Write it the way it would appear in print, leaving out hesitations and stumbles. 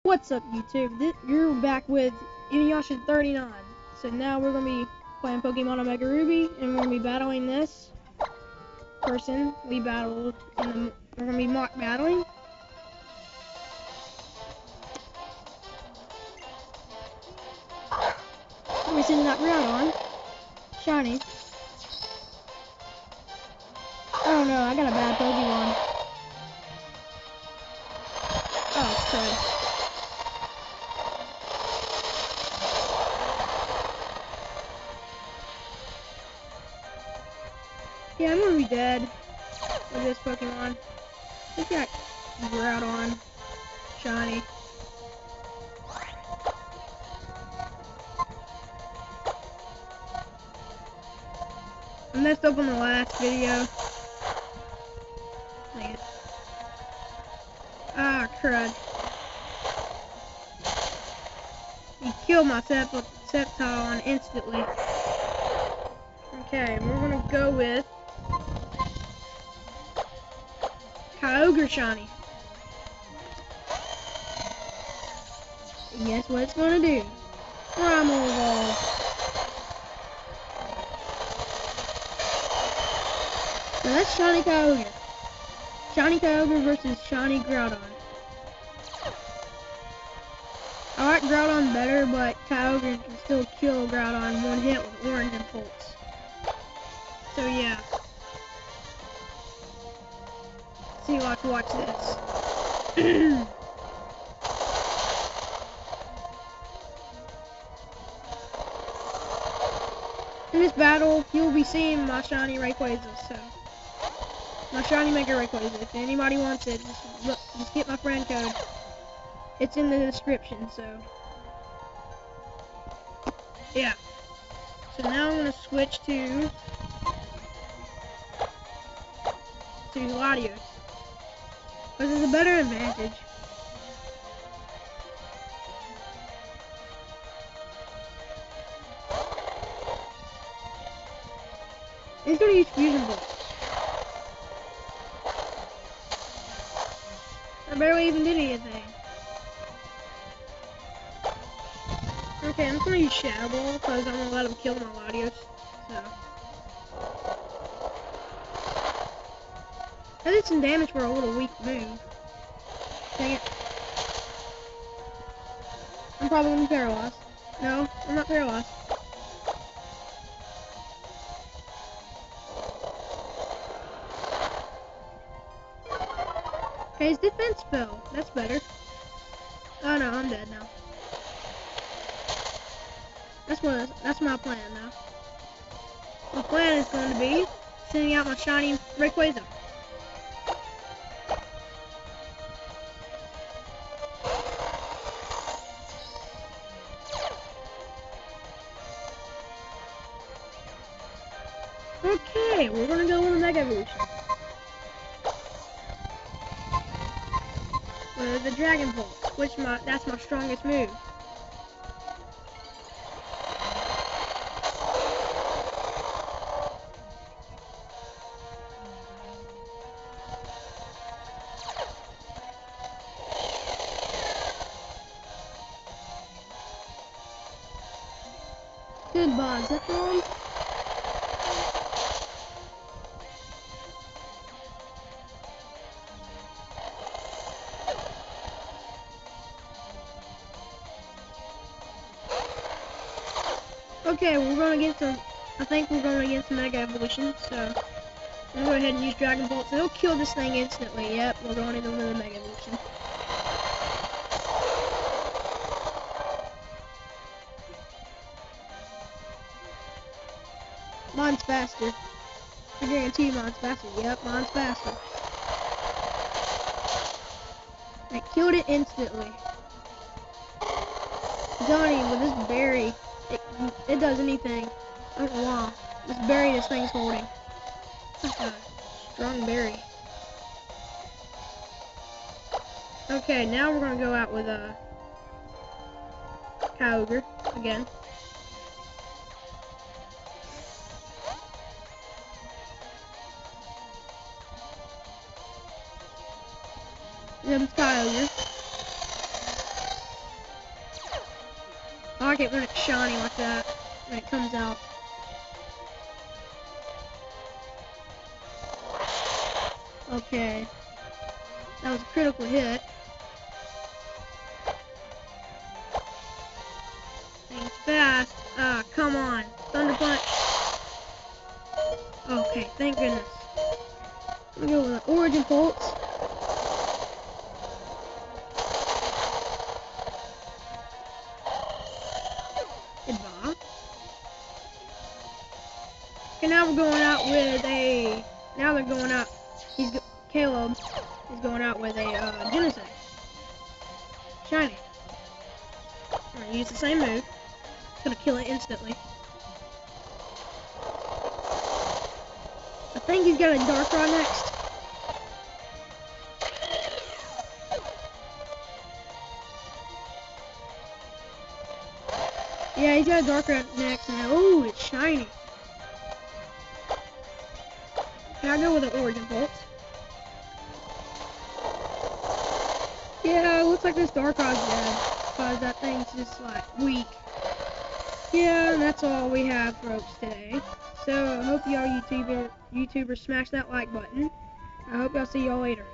What's up, YouTube? You're back with Inuyasha39. So now we're gonna be playing Pokemon Omega Ruby, and we're gonna be battling this person we battled we're gonna be mock battling. We're sending that Groudon. Shiny. I don't know, I got a bad Pokemon. Oh, it's crud. Yeah, I'm gonna be dead with this Pokemon. I think I got Groudon. Shiny. I messed up on the last video. Dang it. Ah, crud. He killed my Sceptile instantly. Okay, we're gonna go with Kyogre Shiny. And guess what it's gonna do? Primal Evolve. So that's Shiny Kyogre. Shiny Kyogre versus Shiny Groudon. I like Groudon better, but Kyogre can still kill Groudon one hit with Orange Impulse. So yeah. See, watch this. In this battle, you'll be seeing my shiny Rayquaza, so my shiny Mega Rayquaza. If anybody wants it, just get my friend code. It's in the description, so yeah. So now I'm gonna switch to Latios, because there's a better advantage. He's gonna use Fusion Bolt. I barely even did anything. Okay, I'm just gonna use Shadow Ball because I'm gonna let him kill my Latios. So I did some damage for a little weak move. Dang it. I'm probably gonna be paralyzed. No, I'm not paralyzed. Okay, his defense fell. That's better. Oh no, I'm dead now. That's my plan now. My plan is going to be sending out my shiny Rayquaza. Okay, we're gonna go with a Mega Evolution. With the Dragon Pulse, that's my strongest move. Goodbye, Zephon. Okay, I think we're gonna get some Mega Evolution, so I'm gonna go ahead and use Dragon Bolt. So it'll kill this thing instantly. Yep, we're going into the Mega Evolution. Mine's faster. I guarantee you mine's faster. Yep, mine's faster. I killed it instantly. I'm telling you, with this berry, it does anything. I don't know why. This berry this thing's holding. Like a strong berry. Okay, now we're gonna go out with a Kyogre again. Then Kyogre. like it when it's shiny like that, when it comes out. Okay. That was a critical hit. Things fast. Ah, come on. Thunder Punch. Okay, thank goodness. I'm gonna go with the Origin Pulse. Goodbye. Okay, now we're going out with a... Now they're going out... Caleb is going out with a Genesect. Shiny. I'm gonna use the same move. It's gonna kill it instantly. I think he's got a Darkrai next. Yeah, he's got a Darkrai next. Oh, it's shiny. Can I go with an Origin Pulse? Yeah, it looks like this Darkrai's dead, because that thing's just, like, weak. Yeah, and that's all we have, folks, today. So, I hope y'all YouTubers smash that like button. I hope y'all see y'all later.